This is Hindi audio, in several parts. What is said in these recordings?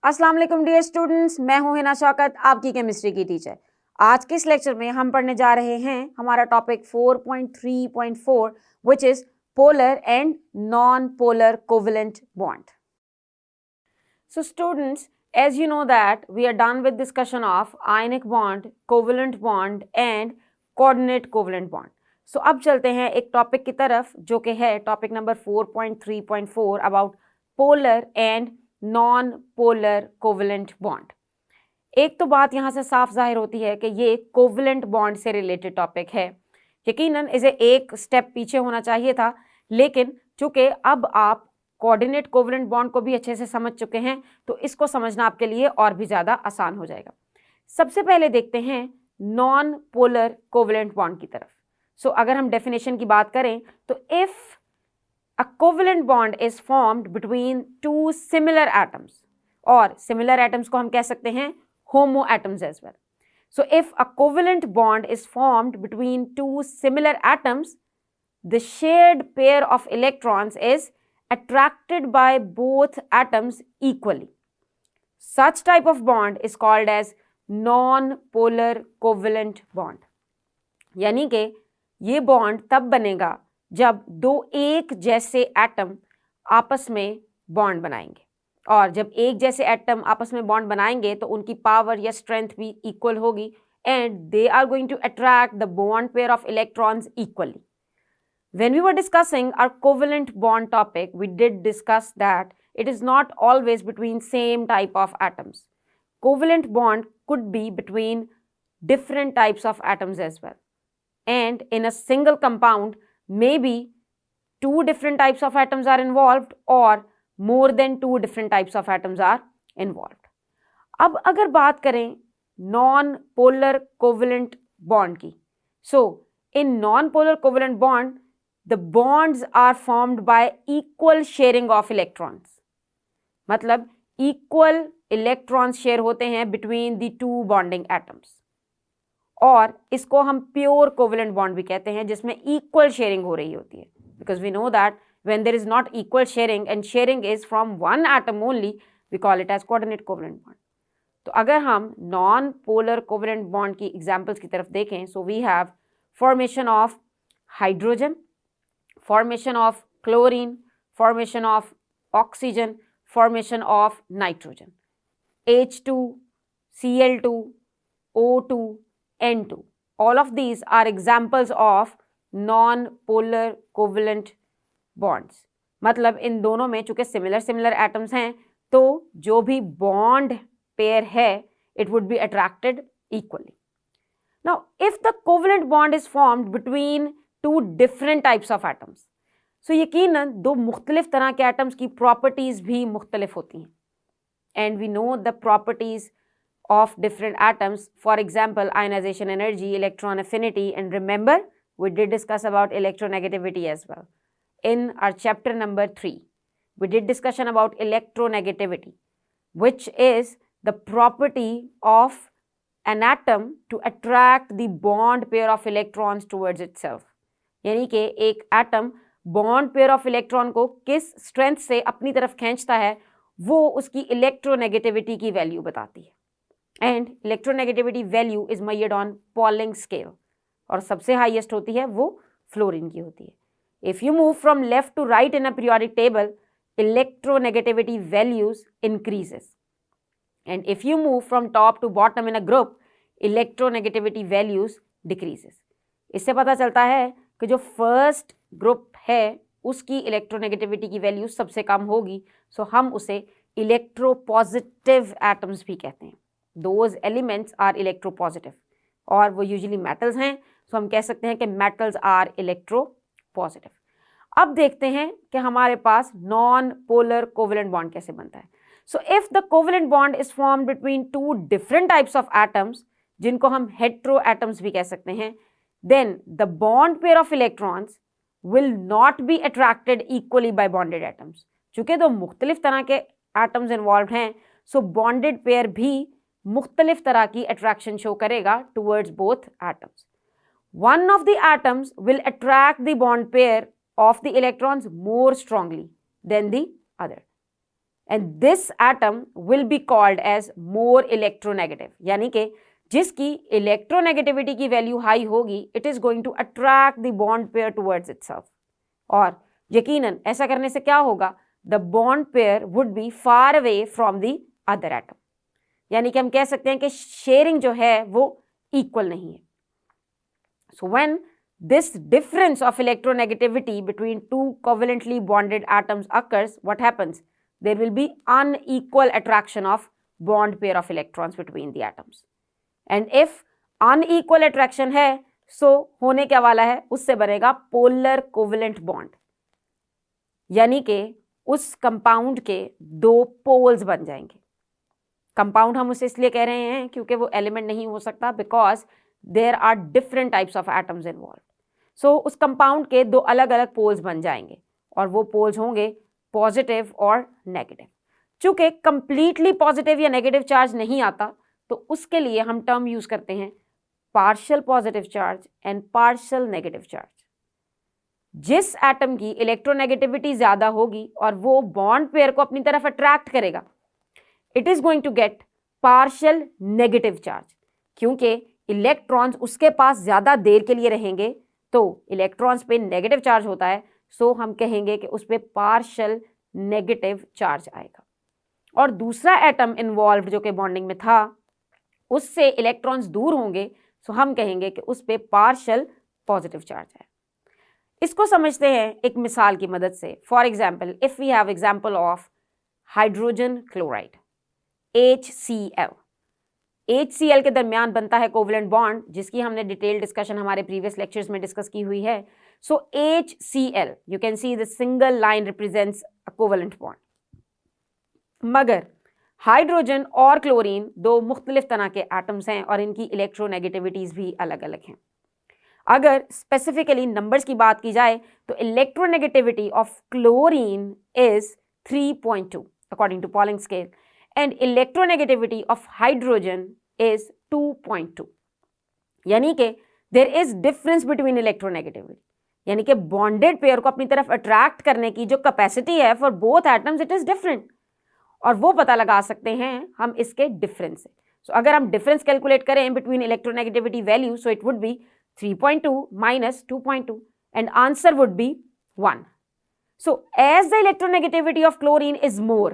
अस्सलाम वालेकुम डियर स्टूडेंट्स, मैं हूं हिना शौकत, आपकी केमिस्ट्री की टीचर। आज के इस लेक्चर में हम पढ़ने जा रहे हैं हमारा topic 4.3.4 which is polar and non polar covalent bond. So students, as you know that we are done with discussion of ionic bond, covalent bond and coordinate covalent bond. So अब चलते हैं एक टॉपिक की तरफ जो कि है topic number 4.3.4 about polar and non polar covalent bond. एक तो बात यहाँ से साफ जाहिर होती है कि ये कोवेलेंट बॉन्ड से रिलेटेड टॉपिक है। यकीनन इसे एक स्टेप पीछे होना चाहिए था, लेकिन चूंकि अब आप कोऑर्डिनेट कोवेलेंट बॉन्ड को भी अच्छे से समझ चुके हैं तो इसको समझना आपके लिए और भी ज़्यादा आसान हो जाएगा। सबसे पहले देखते हैं नॉन पोलर कोवेलेंट बॉन्ड की तरफ। सो अगर हम डेफिनेशन की बात करें तो if a covalent bond is formed between two similar atoms, और सिमिलर एटम्स को हम कह सकते हैं homo atoms as well. So if a covalent bond is formed between two similar atoms, the shared pair of electrons is attracted by both atoms equally. Such type of bond is called as non-polar covalent bond. यानी कि ये बॉन्ड तब बनेगा जब दो एक जैसे एटम आपस में बॉन्ड बनाएंगे, और जब एक जैसे एटम आपस में बॉन्ड बनाएंगे तो उनकी पावर या स्ट्रेंथ भी इक्वल होगी and they are going to attract the bond pair of electrons equally. When we were discussing our covalent bond topic, we did discuss that it is not always between same type of atoms. Covalent bond could be between different types of atoms as well. And in a single compound, maybe two different types of atoms are involved or more than two different types of atoms are involved. अब अगर बात करें non-polar covalent bond की, so in non-polar covalent bond, the bonds are formed by equal sharing of electrons. मतलब equal electrons share होते हैं between the two bonding atoms. और इसको हम pure covalent bond भी कहते हैं जिसमें equal sharing हो रही होती है. Because we know that when there is not equal sharing and sharing is from one atom only, we call it as coordinate covalent bond. तो अगर हम non-polar covalent bond की examples की तरफ देखें, so we have formation of hydrogen, formation of chlorine, formation of oxygen, formation of nitrogen, H2, Cl2, O2, N2. All of these are examples of non-polar covalent bonds. मतलब इन दोनों में चूंकि सिमिलर एटम्स हैं तो जो भी बॉन्ड पेयर है it would be attracted equally. Now, if the covalent bond is formed between two different types of atoms, so यकीनन दो मुख्तलिफ तरह के एटम्स की प्रॉपर्टीज भी मुख्तलिफ होती हैं, and we know the properties of different atoms, for example ionization energy, electron affinity, and remember we did discuss about electronegativity as well in our chapter number 3. We did discussion about electronegativity, which is the property of an atom to attract the bond pair of electrons towards itself. यानी कि एक atom bond pair of electron को किस स्ट्रेंथ से अपनी तरफ खींचता है वो उसकी इलेक्ट्रोनेगेटिविटी की वैल्यू बताती है, and electronegativity value is measured on polling scale, और सबसे हाईएस्ट होती है वो फ्लोरीन की होती है. If you move from left to right in a periodic table, electronegativity values increases, and if you move from top to bottom in a group, electronegativity values decreases. इससे पता चलता है कि जो फर्स्ट ग्रुप है उसकी इलेक्ट्रोनेगेटिविटी की वैल्यू सबसे कम होगी, सो हम उसे इलेक्ट्रोपॉजिटिव एटम्स भी कहते हैं. दोज एलिमेंट्स आर इलेक्ट्रोपॉजिटिव, और वो यूजुअली मेटल्स हैं, सो हम कह सकते हैं कि मेटल्स आर इलेक्ट्रोपॉजिटिव. अब देखते हैं कि हमारे पास नॉन पोलर कोवेलेंट बॉन्ड कैसे बनता है. So if the covalent bond is formed between to different types of atoms, जिनको हम हेट्रो एटम्स भी कह सकते हैं, then the bond pair of electrons will not be attracted equally by bonded atoms. चूंकि दो मुख्तलिफ तरह के एटम्स इन्वॉल्व हैं, सो बॉन्डेड पेयर भी मुख्तलिफ तरह की अट्रैक्शन शो करेगा towards both atoms. One of the atoms will attract the bond pair of the electrons more strongly than the other. And this atom will be called as more electronegative, यानी कि जिसकी इलेक्ट्रोनेगेटिविटी की वैल्यू हाई होगी, it is going to attract the bond pair towards itself, और यकीनन ऐसा करने से क्या होगा, the bond pair would be far away from the other atom, यानी कि हम कह सकते हैं कि शेयरिंग जो है वो इक्वल नहीं है. So when this difference of electronegativity between two covalently bonded atoms occurs, what happens? There will be unequal attraction of bond pair of electrons between the atoms. And if unequal attraction है, so होने क्या वाला है, उससे बनेगा polar covalent bond, यानी कि उस कंपाउंड के दो पोल्स बन जाएंगे. कंपाउंड हम उसे इसलिए कह रहे हैं क्योंकि वो एलिमेंट नहीं हो सकता, because there are different types of atoms involve. So उस कंपाउंड के दो अलग अलग पोल्स बन जाएंगे, और वो पोल्स होंगे पॉजिटिव और नेगेटिव. चूंकि कंप्लीटली पॉजिटिव या नेगेटिव चार्ज नहीं आता, तो उसके लिए हम टर्म यूज करते हैं partial positive charge and partial negative charge. जिस एटम की इलेक्ट्रोनेगेटिविटी ज्यादा होगी और वो बॉन्ड पेयर को अपनी तरफ अट्रैक्ट करेगा, it is going to get partial negative charge, क्योंकि इलेक्ट्रॉन्स उसके पास ज्यादा देर के लिए रहेंगे, तो इलेक्ट्रॉन्स पे नेगेटिव चार्ज होता है, सो हम कहेंगे कि उस पे पार्शियल नेगेटिव चार्ज आएगा. और दूसरा एटम इन्वॉल्व जो कि बॉन्डिंग में था, उससे इलेक्ट्रॉन्स दूर होंगे, सो हम कहेंगे कि उस पे पार्शियल पॉजिटिव चार्ज है. इसको समझते हैं एक मिसाल की मदद से. For example, if we have example of hydrogen chloride HCl. HCl के दरमियान बनता है कोवलेंट बॉन्ड, जिसकी हमने डिटेल डिस्कशन हमारे प्रीवियस लेक्चर्स में डिस्कस की हुई है. सो HCl, you can see the single line represents a covalent bond. मगर हाइड्रोजन और क्लोरीन दो मुख्तलिफ तरह के एटम्स हैं और इनकी इलेक्ट्रोनेगेटिविटीज भी अलग अलग हैं. अगर स्पेसिफिकली नंबर्स की बात की जाए तो electronegativity of chlorine is 3.2 according to Pauling scale, and electronegativity of hydrogen is 2.2. यानी कि there is difference between electronegativity, यानी कि bonded pair को अपनी तरफ attract करने की जो capacity है for both atoms, it is different, और वो पता लगा सकते हैं हम इसके difference से. So अगर हम difference calculate करें between electronegativity value, so it would be 3.2 minus 2.2 and answer would be 1. So as the electronegativity of chlorine is more,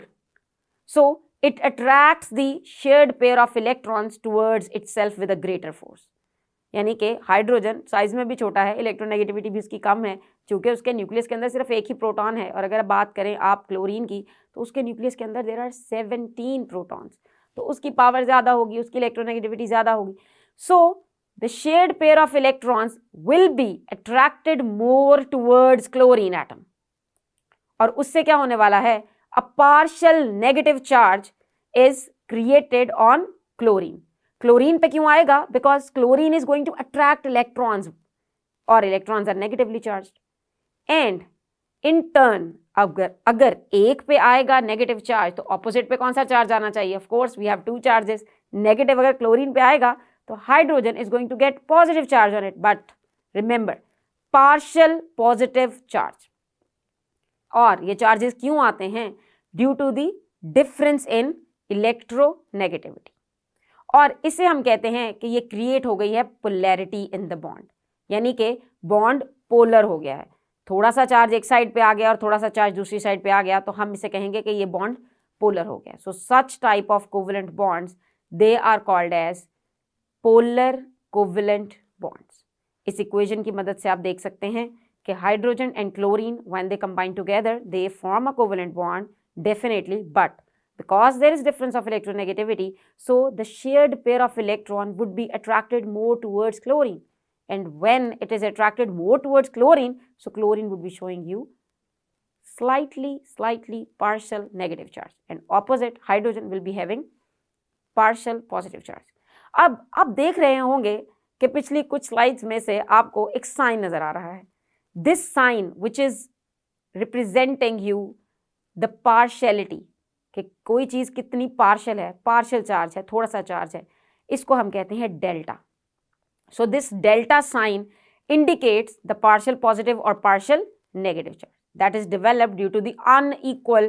so it attracts the shared pair of electrons towards itself with a greater force. यानी कि हाइड्रोजन साइज में भी छोटा है, इलेक्ट्रोनेगेटिविटी भी उसकी कम है, क्योंकि उसके न्यूक्लियस के अंदर सिर्फ एक ही प्रोटॉन है. और अगर बात करें आप क्लोरीन की, तो उसके न्यूक्लियस के अंदर देयर आर 17 प्रोटॉन्स, तो उसकी पावर ज़्यादा होगी, उसकी इलेक्ट्रोनेगेटिविटी ज़्यादा होगी. So the shared pair of electrons will be attracted more towards chlorine atom, और उससे क्या होने वाला है, a partial negative charge is created on chlorine. Chlorine पे क्यों आएगा? Because chlorine is going to attract electrons, और electrons are negatively charged. And in turn, अगर एक पे आएगा negative charge, तो opposite पे कौन सा charge आना चाहिए? Of course, we have two charges. Negative अगर chlorine पे आएगा, तो hydrogen is going to get positive charge on it. But remember, partial positive charge. और ये चार्जेस क्यों आते हैं? Due to the difference in electronegativity, और इसे हम कहते हैं कि ये क्रिएट हो गई है पोलैरिटी इन द बॉन्ड, यानी कि बॉन्ड पोलर हो गया है. थोड़ा सा चार्ज एक साइड पे आ गया और थोड़ा सा चार्ज दूसरी साइड पे आ गया, तो हम इसे कहेंगे कि ये बॉन्ड पोलर हो गया. So such type of covalent bonds, they are called as polar covalent bonds. इस इक्वेशन की मदद से आप देख सकते हैं कि hydrogen and chlorine when they combine together they form a covalent bond definitely, but because there is difference of electronegativity, so the shared pair of electron would be attracted more towards chlorine, and when it is attracted more towards chlorine, so chlorine would be showing you slightly partial negative charge, and opposite hydrogen will be having partial positive charge. अब आप देख रहे होंगे कि पिछली कुछ स्लाइड्स में से आपको एक साइन नजर आ रहा है. This sign which is representing you the partiality, कि कोई चीज कितनी पार्शियल है, पार्शियल चार्ज है, थोड़ा सा चार्ज है, इसको हम कहते हैं delta. So this delta sign indicates the partial positive or partial negative charge that is developed due to the unequal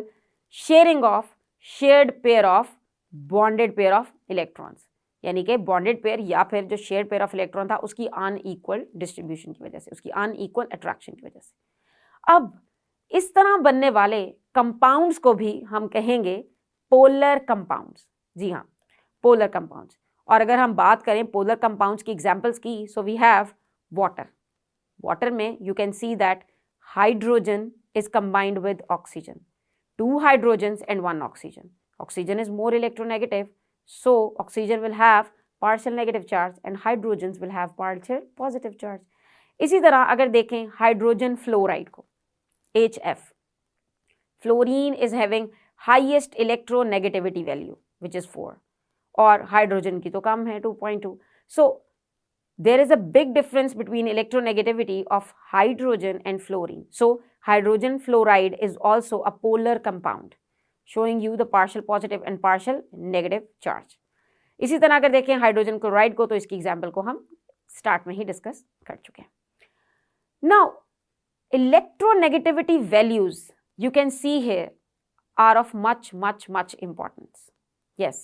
sharing of shared pair of bonded pair of electrons, यानी कि बॉन्डेड पेयर या फिर जो शेयर्ड पेयर ऑफ इलेक्ट्रॉन था उसकी अनइक्वल डिस्ट्रीब्यूशन की वजह से, उसकी अनइक्वल अट्रैक्शन की वजह से। अब इस तरह बनने वाले कंपाउंड्स को भी हम कहेंगे पोलर कंपाउंड्स। जी हाँ, पोलर कंपाउंड्स। और अगर हम बात करें पोलर कंपाउंड्स की एग्जांपल्स की, so we have water. Water में you can see that hydrogen is combined with oxygen, 2 hydrogens and 1 oxygen. Oxygen is more electronegative, so oxygen will have partial negative charge and hydrogens will have partial positive charge. इसी तरह अगर देखें हाइड्रोजन फ्लोराइड को, HF, fluorine is having highest electronegativity value which is 4 और हाइड्रोजन की तो कम है 2.2. So there is a big difference between electronegativity of hydrogen and fluorine. So hydrogen fluoride is also a polar compound, showing you the partial positive and partial negative charge. इसी तरह अगर देखें हाइड्रोजन क्लोराइड को, तो इसकी एग्जाम्पल को हम स्टार्ट में ही डिस्कस कर चुके हैं. Now, electronegativity values you can see here are of much importance. Yes,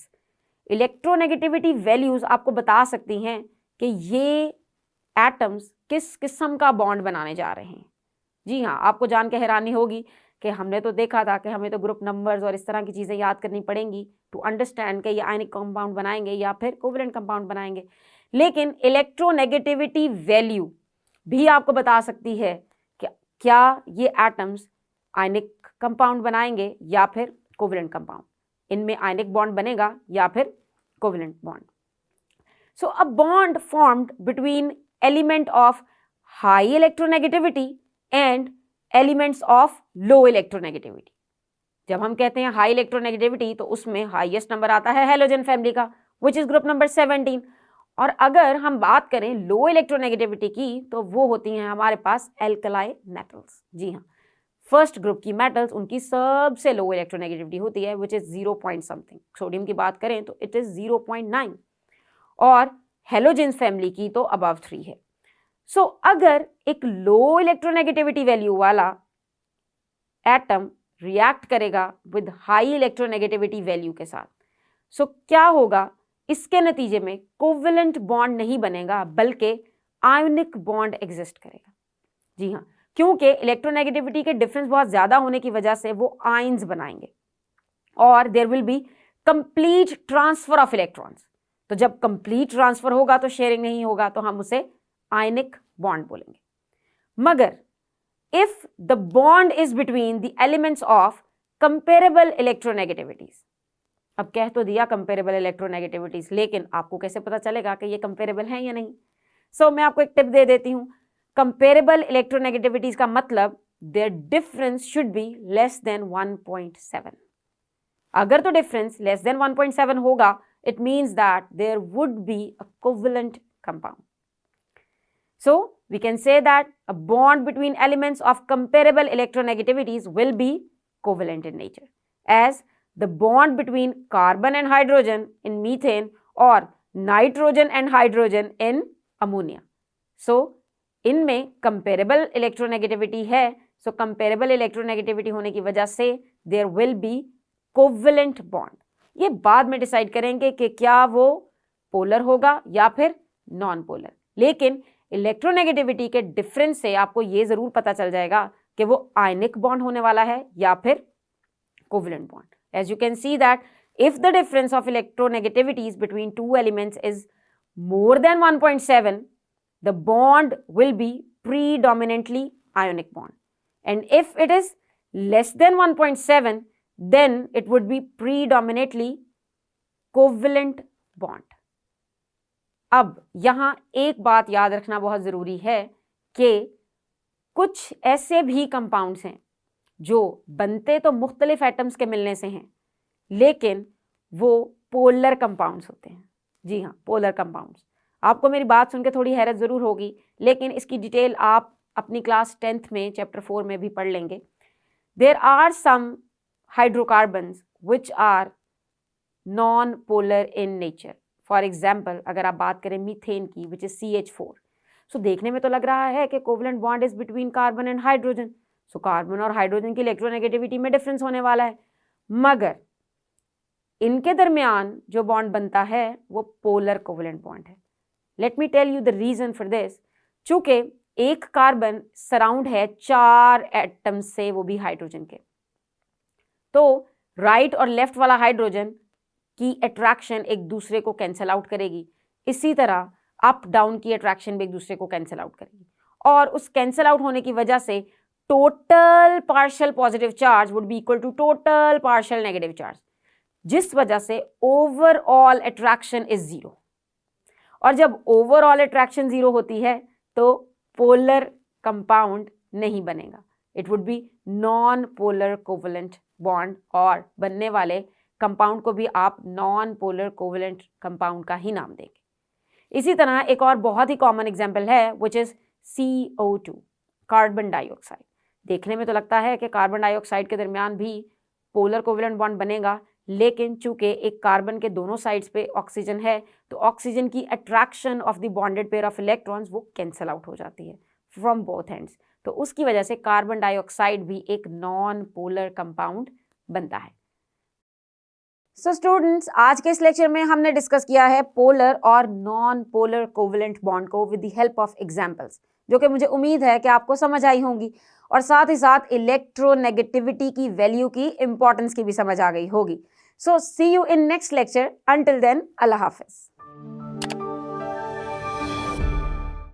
electronegativity values आपको बता सकती हैं कि ये एटम्स किस किस्म का बॉन्ड बनाने जा रहे हैं. जी हाँ, आपको जान के हैरानी होगी कि हमने तो देखा था कि हमें तो ग्रुप नंबर्स और इस तरह की चीज़ें याद करनी पड़ेंगी टू अंडरस्टैंड कि ये आयनिक कंपाउंड बनाएंगे या फिर कोवेलेंट कंपाउंड बनाएंगे. लेकिन इलेक्ट्रोनेगेटिविटी वैल्यू भी आपको बता सकती है कि क्या ये एटम्स आयनिक कंपाउंड बनाएंगे या फिर कोवेलेंट कंपाउंड, इनमें आयनिक बॉन्ड बनेगा या फिर covalent bond. So a bond formed between element of high electronegativity and elements of low electronegativity. जब हम कहते हैं हाई इलेक्ट्रोनेगेटिविटी तो उसमें हाईएस्ट नंबर आता है हेलोजन फैमिली का, विच इज ग्रुप नंबर 17. और अगर हम बात करें लो इलेक्ट्रोनेगेटिविटी की तो वो होती हैं हमारे पास एल्कलाई मेटल्स. जी हाँ, फर्स्ट ग्रुप की मेटल्स उनकी सबसे लो इलेक्ट्रोनेगेटिविटी होती है which is 0 point something. Sodium की बात करें तो इट इज 0.9 और हेलोजेंस फैमिली की तो अबव 3 है. सो अगर एक लो इलेक्ट्रोनेगेटिविटी वैल्यू वाला एटम रिएक्ट करेगा विद हाई इलेक्ट्रोनेगेटिविटी वैल्यू के साथ, सो क्या होगा, इसके नतीजे में कोवेलेंट बॉन्ड नहीं बनेगा बल्कि आयोनिक बॉन्ड एग्जिस्ट करेगा. जी हाँ, क्योंकि इलेक्ट्रोनेगेटिविटी के डिफरेंस बहुत ज्यादा होने की वजह से वो आयंस बनाएंगे और there will be complete transfer of electrons. तो जब कंप्लीट ट्रांसफर होगा तो शेयरिंग नहीं होगा, तो हम उसे आयनिक बॉन्ड बोलेंगे. मगर if the bond is between the elements of comparable electronegativities, अब कह तो दिया कंपेरेबल इलेक्ट्रोनेगेटिविटीज, लेकिन आपको कैसे पता चलेगा कि ये कंपेरेबल हैं या नहीं. सो मैं आपको एक टिप दे देती हूं. कंपेरेबल इलेक्ट्रोनेगेटिविटीज का मतलब their difference should be less than 1.7. अगर तो डिफरेंस लेस देन 1.7 होगा, it means that there would be a covalent compound. So we can say that a bond between elements of comparable electronegativities will be covalent in nature, as the bond between carbon and hydrogen in methane or nitrogen and hydrogen in ammonia. So इनमें comparable electronegativity है, so comparable electronegativity होने की वजह से there will be covalent bond. ये बाद में डिसाइड करेंगे कि क्या वो पोलर होगा या फिर नॉन पोलर, लेकिन इलेक्ट्रोनेगेटिविटी के डिफरेंस से आपको ये जरूर पता चल जाएगा कि वो आयनिक बॉन्ड होने वाला है या फिर covalent bond. As you can see that if the difference of electronegativities between two elements is more than 1.7, the bond will be predominantly ionic bond, and if it is less than 1.7 then it would be predominantly covalent bond. अब यहां एक बात याद रखना बहुत जरूरी है कि कुछ ऐसे भी कंपाउंड्स हैं जो बनते तो मुख्तलिफ एटम्स के मिलने से हैं, लेकिन वो पोलर कंपाउंड्स होते हैं. जी हाँ, पोलर कंपाउंड्स. आपको मेरी बात सुन के थोड़ी हैरत जरूर होगी, लेकिन इसकी डिटेल आप अपनी क्लास 10th में चैप्टर 4 में भी पढ़ लेंगे. There are some hydrocarbons which are non-polar in nature. For example, अगर आप बात करें मीथेन की which is CH4. So देखने में तो लग रहा है कि covalent bond is between carbon and hydrogen. So carbon और हाइड्रोजन की इलेक्ट्रोनेगेटिविटी में डिफरेंस होने वाला है, मगर इनके दरमियान जो बॉन्ड बनता है वो पोलर कोवेलेंट बॉन्ड है। Let me tell you the reason for this. चूंकि एक कार्बन सराउंड है 4 एटम से, वो भी हाइड्रोजन के, तो राइट और लेफ्ट वाला हाइड्रोजन की अट्रैक्शन एक दूसरे को कैंसिल आउट करेगी, इसी तरह अप डाउन की अट्रैक्शन भी एक दूसरे को कैंसिल आउट करेगी, और उस कैंसिल आउट होने की वजह से total partial positive charge would be equal to total partial negative charge, जिस वजह से ओवरऑल अट्रैक्शन इज जीरो। और जब ओवरऑल अट्रैक्शन जीरो होती है तो पोलर कंपाउंड नहीं बनेगा, it would be non polar covalent bond, और बनने वाले कंपाउंड को भी आप नॉन पोलर कोवेलेंट कंपाउंड का ही नाम देंगे। इसी तरह एक और बहुत ही कॉमन एग्जांपल है which is CO2, carbon dioxide. देखने में तो लगता है कि कार्बन डाइऑक्साइड के दरमियान भी पोलर कोवेलेंट बॉन्ड बनेगा, लेकिन चूंकि एक कार्बन के दोनों साइड्स पे ऑक्सीजन है तो ऑक्सीजन की attraction of the bonded pair of electrons वो कैंसिल आउट हो जाती है फ्रॉम बोथ एंड्स, तो उसकी वजह से कार्बन डाइऑक्साइड भी एक नॉन पोलर कंपाउंड बनता है। सो स्टूडेंट्स, आज के इस लेक्चर में हमने डिस्कस किया है पोलर और नॉन पोलर कोवेलेंट बॉन्ड को with the help of examples, जो कि मुझे उम्मीद है कि आपको समझ आई होंगी, और साथ ही साथ इलेक्ट्रोनेगेटिविटी की वैल्यू की इंपॉर्टेंस की भी समझ आ गई होगी। So see you in next lecture. Until then, Allah Hafiz.